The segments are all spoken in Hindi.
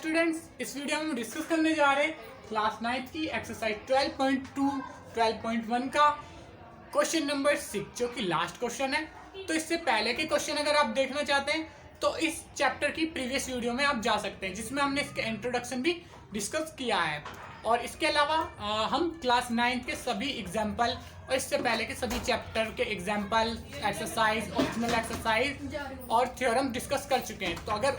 स्टूडेंट्स, इस वीडियो में हम डिस्कस करने जा रहे हैं क्लास 9 की एक्सरसाइज 12.2 12.1 का क्वेश्चन नंबर 6 जो कि लास्ट क्वेश्चन है। तो इससे पहले के क्वेश्चन अगर आप देखना चाहते हैं तो इस चैप्टर की प्रीवियस वीडियो में आप जा सकते हैं जिसमें हमने इसके इंट्रोडक्शन भी डिस्कस किया है। और इसके अलावा हम क्लास 9 के सभी एग्जाम्पल और इससे पहले के सभी चैप्टर के एग्जाम्पल, एक्सरसाइज, ऑप्शनल एक्सरसाइज और थ्योरम डिस्कस कर चुके हैं। तो अगर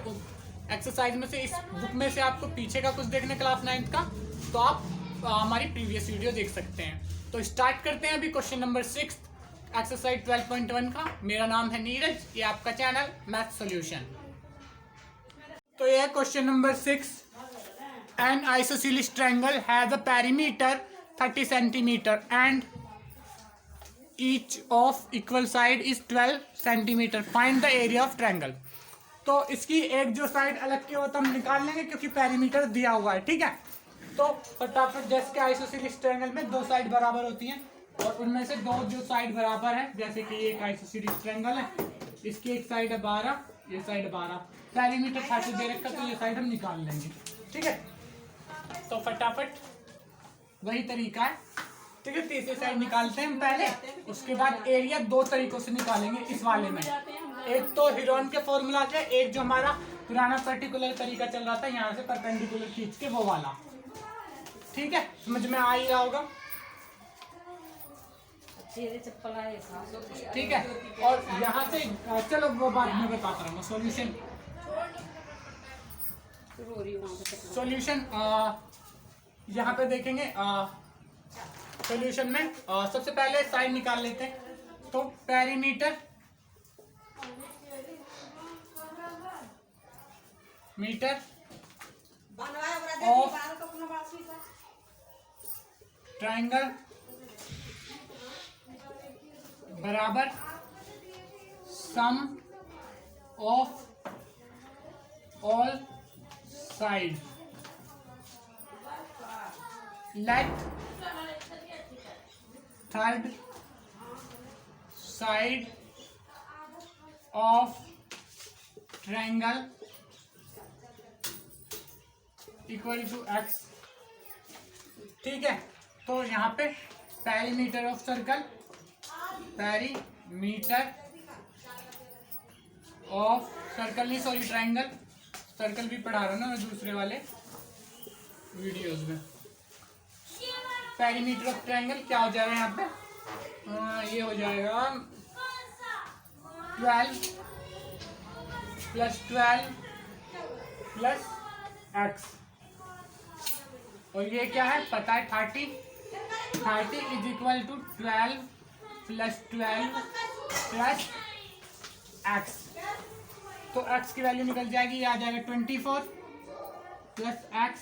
एक्सरसाइज में से इस बुक में से आपको पीछे का कुछ देखना क्लास 9 का तो आप हमारी प्रीवियस वीडियो देख सकते हैं। तो स्टार्ट करते हैं अभी क्वेश्चन नंबर 6 एक्सरसाइज 12.1 का। मेरा नाम है नीरज, ये आपका चैनल मैथ सॉल्यूशन। तो यह question number 6। N isosceles triangle has a perimeter 30 centimetre and each of equal side is 12 centimetre. Find the area of triangle. तो इसकी एक जो साइड अलग की हो तो हम निकाल लेंगे क्योंकि पेरीमीटर दिया हुआ है, ठीक है। तो फटाफट, जैसे कि आइसोसेलेस ट्रायंगल में दो साइड बराबर होती हैं और उनमें से दो जो साइड बराबर है, जैसे कि एक आइसोसेलेस ट्रायंगल है, इसकी एक साइड है 12, ये साइड 12, पेरीमीटर 30 दे रखा तो ये साइड हम निकाल लेंगे, ठीक है। तो फटाफट वही तरीका है, ठीक है। तीसरी साइड निकालते हैं हम पहले, उसके बाद एरिया दो तरीकों से निकालेंगे इस वाले में। एक तो हीरोन के फॉर्मूला से, एक जो हमारा पुराना पर्टिकुलर तरीका चल रहा था यहाँ से परपेंडिकुलर खींच के वो वाला, ठीक है। समझ में आ ही रहा होगा, ठीक है। और यहाँ से चलो वो बात मैं बताता रहूँगा। सॉल्यूशन यहाँ पे देखेंगे। सॉल्यूशन में सबसे पहले साइड निकाल लेते हैं। तो पेरीमीटर मीटर ऑफ ट्रायंगल बराबर sum of all side. Let third side of triangle equal to x, ठीक है। तो यहाँ पे perimeter of circle, perimeter of circle नहीं सॉरी ट्रायंगल, सर्कल भी पढ़ा रहा हूँ ना मैं दूसरे वाले वीडियोस में। पेरीमीटर ऑफ ट्रायंगल क्या हो जाएगा यहाँ पे, ये हो जाएगा 12 प्लस 12 प्लस एक्स, और ये क्या है पता है 30 is equal to 12 plus 12 plus x. तो एक्स की वैल्यू निकल जाएगी, ये आ जाएगा 24 प्लस एक्स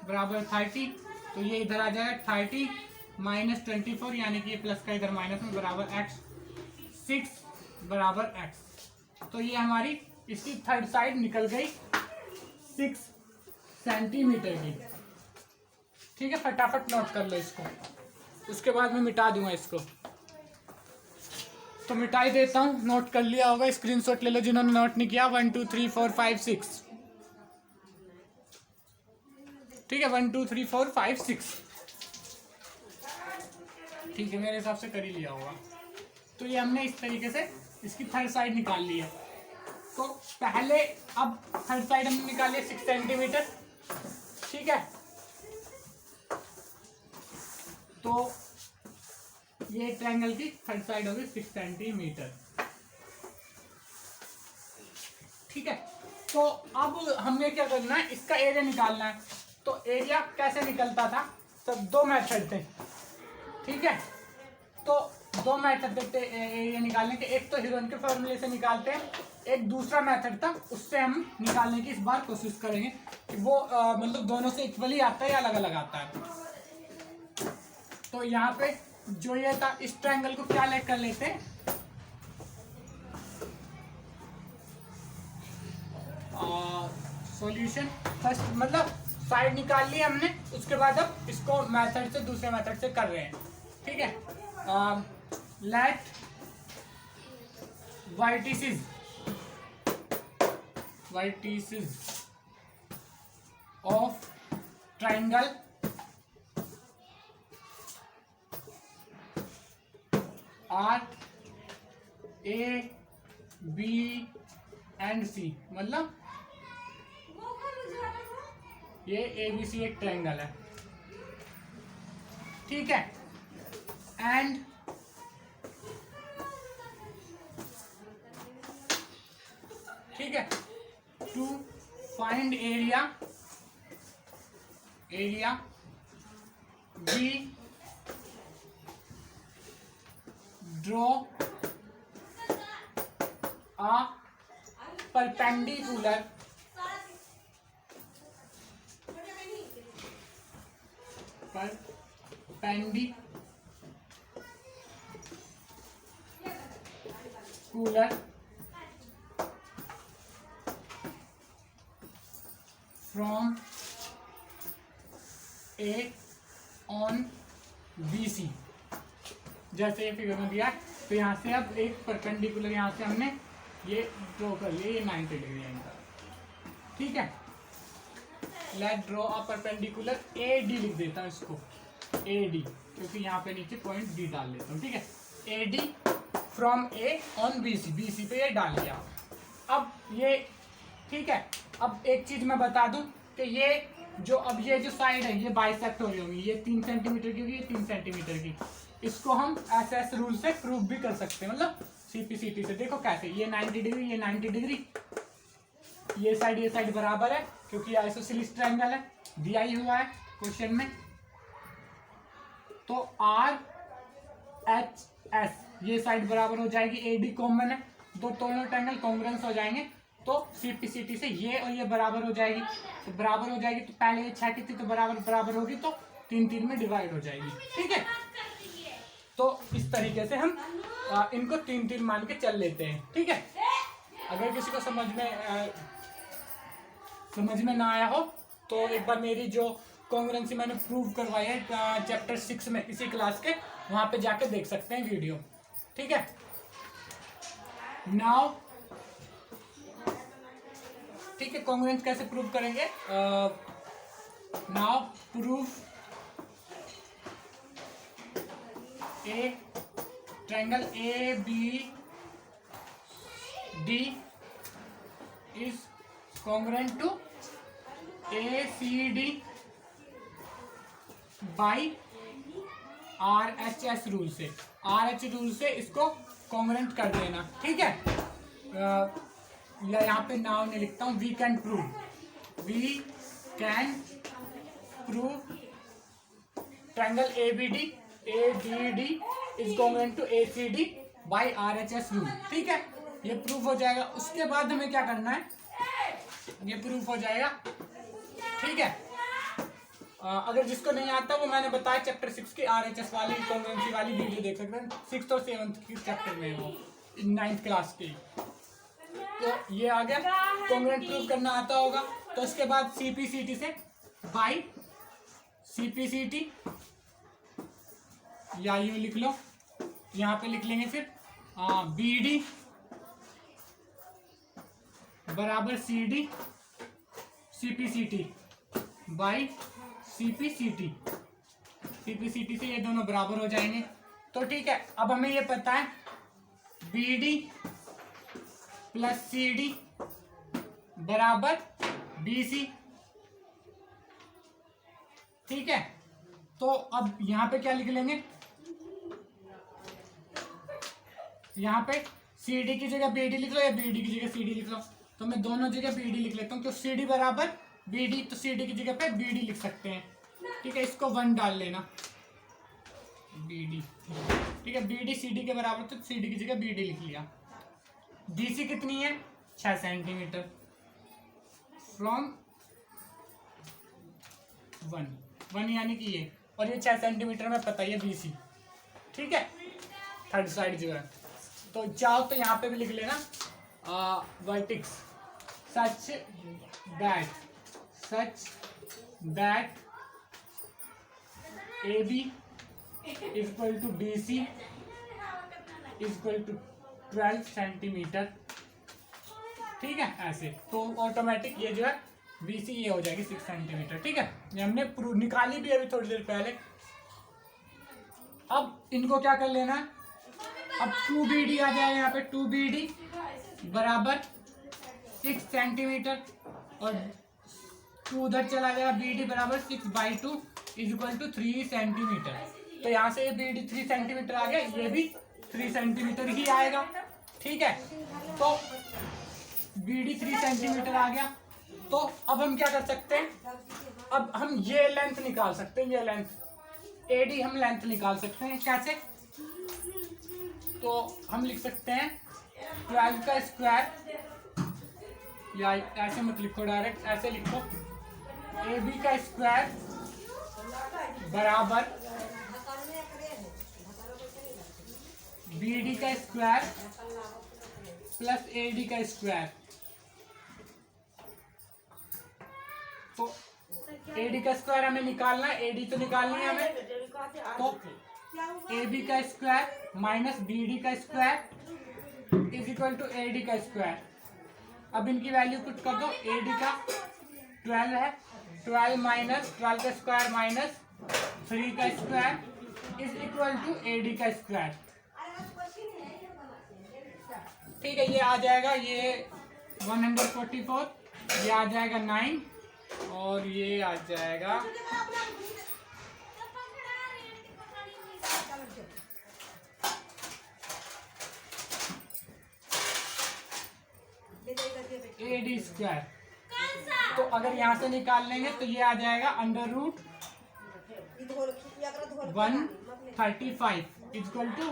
बराबर 30। तो ये इधर आ जाएगा 30 माइनस 24, यानी कि ये प्लस का इधर माइनस में बराबर एक्स, 6 बराबर एक्स। तो ये हमारी इसकी थर्ड साइड निकल गई 6 सेंटीमीटर की, ठीक है। फटाफट नोट कर लो इसको, उसके बाद मैं मिटा दूंगा इसको। तो मिटाई देता हूँ, नोट कर लिया होगा, स्क्रीनशॉट ले लो जिन्होंने नोट नहीं किया। 1 2 3 4 5 6, ठीक है। 1 2 3 4 5 6, ठीक है, मेरे हिसाब से कर ही लिया होगा। तो ये हमने इस तरीके से इसकी थर्ड साइड निकाल ली है। तो पहले अब थर्ड साइड हमने निकाली 6 सेंटीमीटर, ठीक है। तो ये ट्रायंगल की थर्ड साइड होगी 6 सेंटीमीटर, ठीक है। तो अब हमने क्या करना है, इसका एरिया निकालना है। तो एरिया कैसे निकलता था, तो दो मेथड थे, ठीक है। तो दो मेथड थे एरिया निकालने के, एक तो हीरोन के फॉर्मूले से निकालते हैं, एक दूसरा मेथड था उससे हम निकालने की इस बार कोशिश करेंगे कि वो मतलब दोनों से इक्वली आता है या अलग अलग आता है। तो यहाँ पे जो ये था, इस ट्रायंगल को क्या ले कर लेते हैं, सॉल्यूशन फर्स्ट, मतलब साइड निकाल ली हमने, उसके बाद अब इसको मेथड से दूसरे मेथड से कर रहे हैं, ठीक है। Let vertices triangle are A B and C, मतलब ये ए बी सी एक ट्राइंगल है, ठीक है। एंड ठीक है, to find area B draw a perpendicular from A on BC, जैसे ये फिगर में दिया है। तो यहाँ से अब एक परपेंडिकुलर यहाँ से हमने ये ड्रॉ कर लिया, ये 90 डिग्री है इनका, ठीक है। Let draw a perpendicular A D, लिख देता हूँ इसको ए डी, क्योंकि यहाँ पे नीचे पॉइंट डी डाल देता हूँ, ठीक है। A D from A on B C, B C पे ये डाल लिया। अब ये ठीक है, अब एक चीज मैं बता दूं कि ये जो साइड है ये बाइसेक्ट हो रही होगी, ये 3 सेंटीमीटर की होगी, ये 3 सेंटीमीटर की। इसको हम एसएस रूल से प्रूव भी कर सकते हैं, मतलब सीपीसीटी से। देखो कैसे, ये 90 डिग्री, ये 90 डिग्री, ये साइड बराबर है क्योंकि आइसोसेलेस ट्रायंगल है, दिया ही हुआ है क्वेश्चन में। तो आर एच एस ये साइड बराबर हो जाएगी, ए डी कॉमन है, दोनों ट्रायंगल कॉन्ग्रुएंस हो जाएंगे। तो सीपीसीटी से ये और ये बराबर हो जाएगी, तो बराबर हो जाएगी। तो पहले ये 6 की थी तो बराबर होगी, तो 3 में डिवाइड हो जाएगी, ठीक है। तो इस तरीके से हम इनको 3 मान के चल लेते हैं, ठीक है। अगर किसी को समझ में ना आया हो तो एक बार मेरी जो कॉन्ग्रुएंसी मैंने प्रूव करवाई है चैप्टर 6 में इसी क्लास के, वहां पे जाके देख सकते हैं वीडियो, ठीक है। नाउ ठीक है, कॉन्ग्रुएंस कैसे प्रूव करेंगे। Now proof a triangle A B D is congruent to A C D by R H S rule से। आर एच रूल से इसको कॉन्ग्रुएंट कर देना, ठीक है। या यहाँ पे नाउ नहीं लिखता हूँ, we can prove triangle A B D is congruent to A C D by R H S rule, ठीक है। ये प्रूफ हो जाएगा। उसके बाद हमें क्या करना है, ये प्रूफ हो जाएगा, ठीक है। अगर जिसको नहीं आता वो मैंने बताया चैप्टर 6 की आरएचएस वाली कॉन्ग्रुएंसी वाली वीडियो देख सकते हैं, 6th और 7th की चैप्टर में, वो 9th क्लास की। तो ये आ गया, कॉन्ग्रुएंट प्रूफ करना आता होगा। तो उसके बाद सीपीसीटी से बाई सीपीसीटी, या यूं लिख लो, यहाँ पे लिख लेंगे फिर बी डी बराबर C D CPCT by CPCT, CPCT से ये दोनों बराबर हो जाएंगे। तो ठीक है, अब हमें ये पता है B D plus C D बराबर बी सी, ठीक है। तो अब यहाँ पे क्या लिख लेंगे, यहाँ पे सी डी की जगह बी डी लिख लो या बी डी की जगह सी डी लिख लो। तो मैं दोनों जगह बी डी लिख लेता हूँ, क्योंकि सी डी बराबर बी डी, तो सी डी की जगह पे बी डी लिख सकते हैं, ठीक है। इसको 1 डाल लेना, बी डी, ठीक है। बी डी सी डी के बराबर, तो सी डी की जगह बी डी लिख लिया। डी सी कितनी है, 6 सेंटीमीटर फ्रॉम 1 यानी कि ये, और ये 6 सेंटीमीटर में पता है बी सी, ठीक है। थर्ड साइड जो है, तो चाहो तो यहाँ पे भी लिख लेना vertex such that A B equal to B C equal to 12 centimetre, ठीक है। ऐसे तो ऑटोमेटिक ये जो है BC ये हो जाएगी 6 सेंटीमीटर। ठीक है, ये हमने निकाली भी अभी थोड़ी देर पहले। अब इनको क्या कर लेना है, अब 2BD आ जाएगा यहाँ पे, 2BD बराबर 6 सेंटीमीटर और 2 उधर चला जाएगा, BD बराबर 6/2 इक्वल टू 3 सेंटीमीटर। तो यहाँ से ये BD 3 सेंटीमीटर आ गया, ये भी 3 सेंटीमीटर ही आएगा। ठीक है, तो BD 3 सेंटीमीटर आ गया। तो अब हम क्या कर सकते हैं, अब हम ये लेंथ निकाल सकते हैं, ये लेंथ AD हम लेंथ निकाल सकते हैं। कैसे, तो हम लिख सकते हैं 12 का स्क्वायर, या ऐसे मत लिखो, डायरेक्ट ऐसे लिखो, AB का स्क्वायर बराबर BD का स्क्वायर प्लस AD का स्क्वायर। तो AD का स्क्वायर हमें निकालना है, AD तो निकालनी है हमें, तो AB का स्क्वायर माइनस BD का square is equal to AD का स्क्वायर। अब इनकी वैल्यू पुट कर दो, AD का 12 है, 12 माइनस 12 का स्क्वायर माइनस 3 का square is equal to AD का स्क्वायर। ठीक है, ये आ जाएगा, ये 144, ये आ जाएगा 9 और ये आ जाएगा 8 स्क्वायर। तो अगर यहाँ से निकाल लेंगे तो ये आ जाएगा under root 135 equal to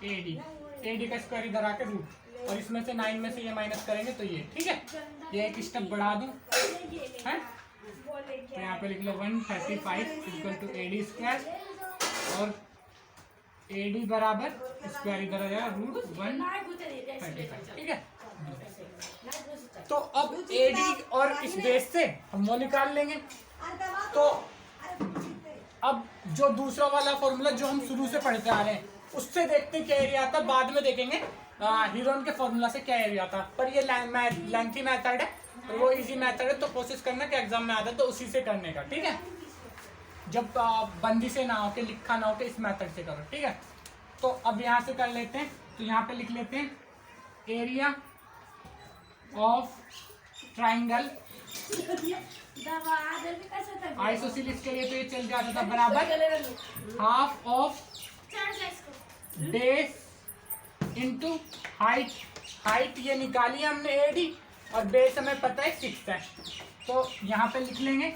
AD का स्क्वायर इधर आके रूट, और इसमें से 9 में से ये माइनस करेंगे तो ये। ठीक है, ये एक स्टेप बढ़ा दूं है, तो यहाँ पे लिख लो 135 इक्वल टू AD स्क्वायर और AD बराबर स्क्वायर इधर आ जाएगा रूट 135। ठीक है, तो अब AD और इस बेस से हम वो निकाल लेंगे। तो अब जो दूसरा वाला फॉर्मूला जो हम शुरू से पढ़ते आ रहे हैं उससे देखते क्या एरिया आता, बाद में देखेंगे हीरोन के फॉर्मूला से क्या एरिया आता। पर ये लेंथी मेथड है और वो इजी मेथड है, तो कोशिश करना कि एग्जाम में आता है तो उसी से करने का। ठीक है, जब बंदी से ना हो के, लिखा ना हो के, इस मेथड से करो। ठीक है, तो अब यहाँ से कर लेते हैं, तो यहाँ पे लिख लेते हैं एरिया ऑफ ट्राइंगल आइसोसेलेस के लिए, तो ये चल जाता था बराबर half of base into height. Height ये निकाली हमने AD और बेस हमें पता है 6 है, तो यहाँ पे लिख लेंगे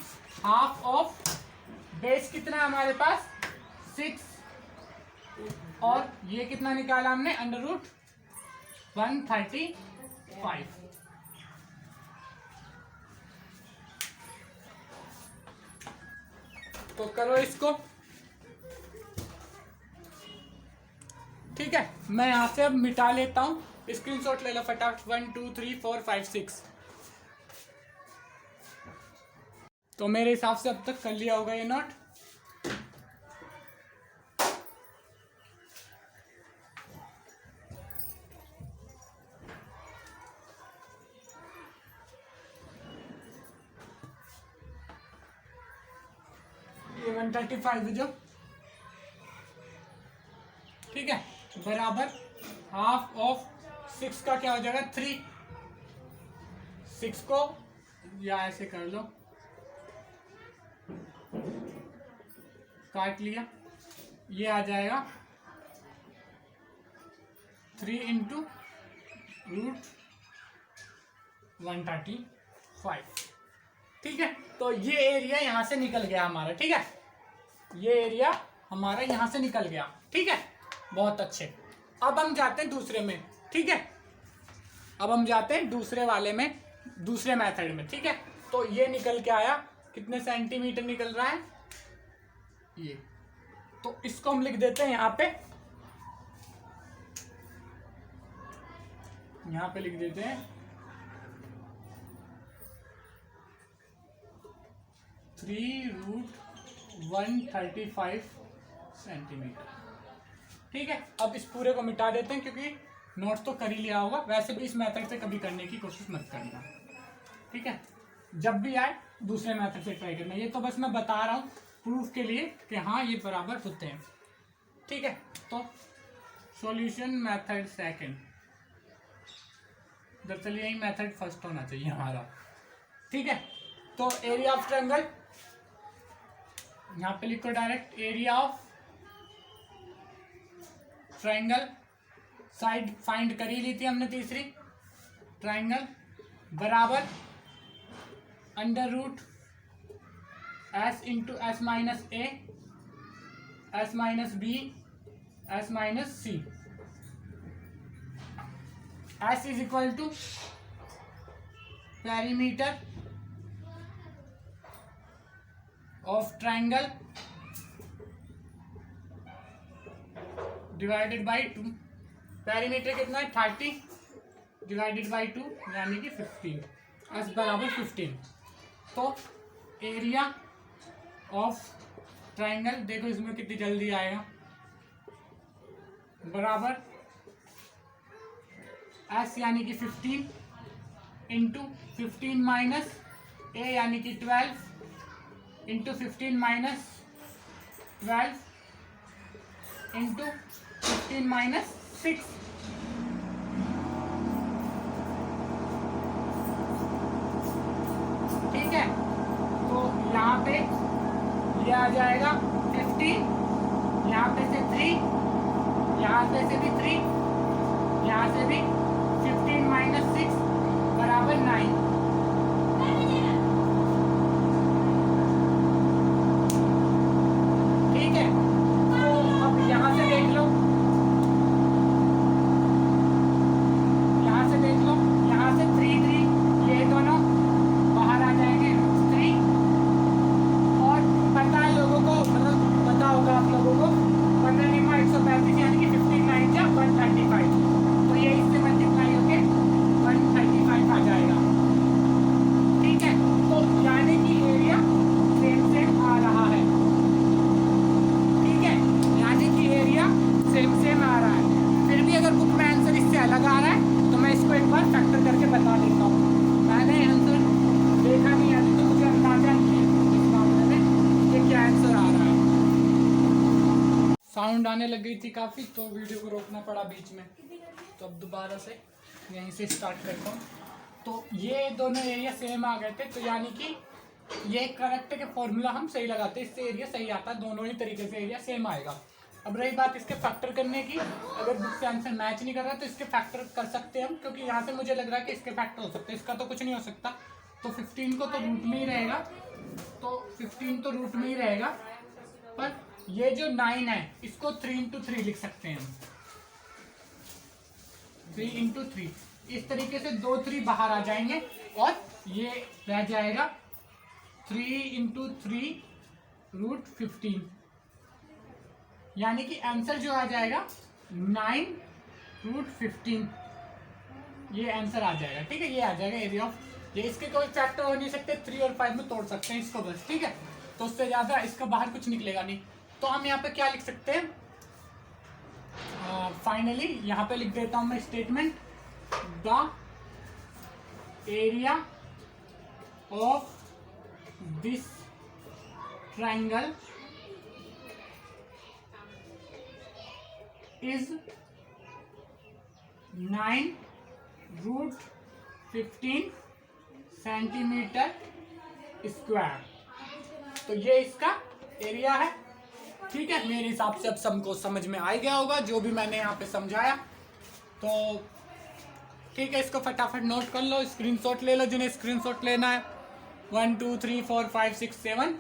हाफ ऑफ बेस कितना है हमारे पास 6 और ये कितना निकाला हमने अंडर रूट 135। तो करो इसको। ठीक है, मैं यहां से अब मिटा लेता हूं, स्क्रीनशॉट ले लो फटाफट। 1 2 3 4 5 6। तो मेरे हिसाब से अब तक कर लिया होगा ये नोट। ये 135 जो, ठीक है, बराबर हाफ ऑफ 6 का क्या हो जाएगा 3। 6 को या ऐसे कर लो, काट लिया, ये आ जाएगा 3 इंटू रूट 135। ठीक है, तो ये एरिया यहां से निकल गया हमारा। ठीक है, ये एरिया हमारा यहां से निकल गया। ठीक है, बहुत अच्छे। अब हम जाते हैं दूसरे में। ठीक है, अब हम जाते हैं दूसरे वाले में, दूसरे मेथड में। ठीक है, तो ये निकल के आया, कितने सेंटीमीटर निकल रहा है ये, तो इसको हम लिख देते हैं यहाँ पे, यहाँ पे लिख देते हैं 3√135 सेंटीमीटर। ठीक है, अब इस पूरे को मिटा देते हैं क्योंकि नोट्स तो कर ही लिया होगा। वैसे भी इस मेथड से कभी करने की कोशिश मत करना। ठीक है, जब भी आए दूसरे मेथड से ट्राई करना। ये तो बस मैं बता रहा हूँ प्रूफ के लिए कि हाँ ये बराबर होते हैं, ठीक है। तो सॉल्यूशन मेथड सेकंड, दरअसल यही मेथड फर्स्ट होना चाहिए हमारा, ठीक है। तो एरिया ऑफ ट्रायंगल यहाँ पे लिखो direct, area of triangle, side find कर ही ली थी हमने तीसरी, ट्रायंगल बराबर under root S into S minus A S minus B S minus C. S is equal to perimeter of triangle divided by 2। Perimeter कितना है 30 डिवाइडेड बाई 2 यानी कि 15, एस बराबर 15। तो एरिया ऑफ ट्रायंगल देखो इसमें कितनी जल्दी आएगा, बराबर एस यानी कि 15 इंटू 15 माइनस ए यानी कि 12 इंटू 15 माइनस 12 इंटू 15 माइनस 6। ठीक है, तो यहाँ पे ये आ जाएगा 15, यहाँ पे से 3, यहाँ पे से भी 3, यहाँ से भी 15 माइनस 6 बराबर 9। ठीक है, तो अब यहाँ से देख लो, यहाँ से देख लो, यहाँ से 3 3 ये दोनों बाहर आ जाएंगे 3। और पता है लोगों को, मतलब पता होगा आप लोगों को 15 135 यानी कि 15 9 या 135, तो ये इससे मल्टीप्लाई होके 135 आ जाएगा। ठीक है, तो यानी कि एरिया सेम सेम आ रहा है। ठीक है, यानी कि एरिया सेम सेम आ रहा है। फिर भी अगर बुक में आंसर इससे अलग आ रहा है तो मैं इसको एक बार फैक्टर करके बता देता हूँ। मैंने आंसर देखा नहीं है तो मुझे अंदाजा नहीं है इस मामले में कि क्या आंसर आ रहा है। साउंड आने लग गई थी काफ़ी, तो वीडियो को रोकना पड़ा बीच में, तो अब दोबारा से यहीं से स्टार्ट करता हूँ। तो ये दोनों एरिया सेम आ गए थे, तो यानी कि ये करेक्ट के फॉर्मूला हम सही लगाते हैं, इससे एरिया सही आता है, दोनों ही तरीके से एरिया सेम आएगा। अब रही बात इसके फैक्टर करने की, अगर बुक से आंसर मैच नहीं कर रहा तो इसके फैक्टर कर सकते हैं हम, क्योंकि यहाँ से मुझे लग रहा है कि इसके फैक्टर हो सकते हैं, इसका तो कुछ नहीं हो सकता। तो 15 को तो रूट में ही रहेगा, तो 15 तो रूट में ही रहेगा, पर ये जो 9 है इसको 3 इंटू 3 लिख सकते हैं हम, 3 इंटू 3। इस तरीके से 2 3 बाहर आ जाएंगे और ये रह जाएगा 3 इंटू 3 रूट 15, यानी कि आंसर जो आ जाएगा 9 रूट 15, ये आंसर आ जाएगा। ठीक है, ये आ जाएगा एरिया ऑफ, ये इसके कोई फैक्टर हो नहीं सकते, 3 और 5 में तोड़ सकते हैं इसको बस। ठीक है, तो उससे ज़्यादा इसका बाहर कुछ निकलेगा नहीं। तो हम यहाँ पे क्या लिख सकते हैं, फाइनली यहाँ पे लिख देता हूँ मैं statement, the area of this triangle is 9 root 15 centimetre square. तो ये इसका एरिया है। ठीक है, मेरे हिसाब से अब सबको समझ में आ गया होगा जो भी मैंने यहाँ पे समझाया। तो ठीक है, इसको फटाफट नोट कर लो, स्क्रीनशॉट ले लो जिन्हें स्क्रीनशॉट लेना है। 1 2 3 4 5 6 7,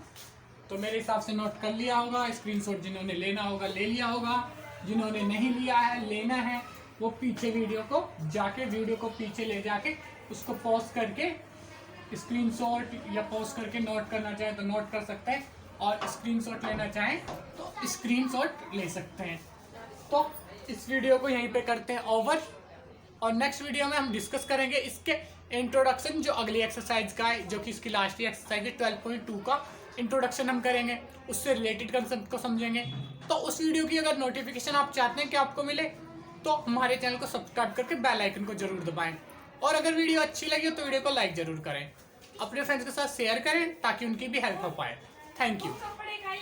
तो मेरे हिसाब से नोट कर लिया होगा। स्क्रीनशॉट जिन्होंने लेना होगा ले लिया होगा, जिन्होंने नहीं लिया है लेना है वो पीछे वीडियो को पीछे ले जाके उसको पॉज करके स्क्रीनशॉट या पॉज करके नोट करना चाहे तो नोट कर सकते हैं, और स्क्रीनशॉट लेना चाहें तो स्क्रीनशॉट ले सकते हैं। तो इस वीडियो को यहीं पे करते हैं ओवर, और नेक्स्ट वीडियो में हम डिस्कस करेंगे इसके इंट्रोडक्शन जो अगली एक्सरसाइज का है, जो कि इसकी लास्ट एक्सरसाइज है 12.2 का इंट्रोडक्शन हम करेंगे, उससे रिलेटेड कंसेप्ट को समझेंगे। तो उस वीडियो की अगर नोटिफिकेशन आप चाहते हैं कि आपको मिले तो हमारे चैनल को सब्सक्राइब करके बेल आइकन को जरूर दबाएं, और अगर वीडियो अच्छी लगी हो तो वीडियो को लाइक जरूर करें। अपने फ्रेंड्स के साथ शेयर करें ताकि उनकी भी हेल्प हो पाए। Thank you. कपड़े खाए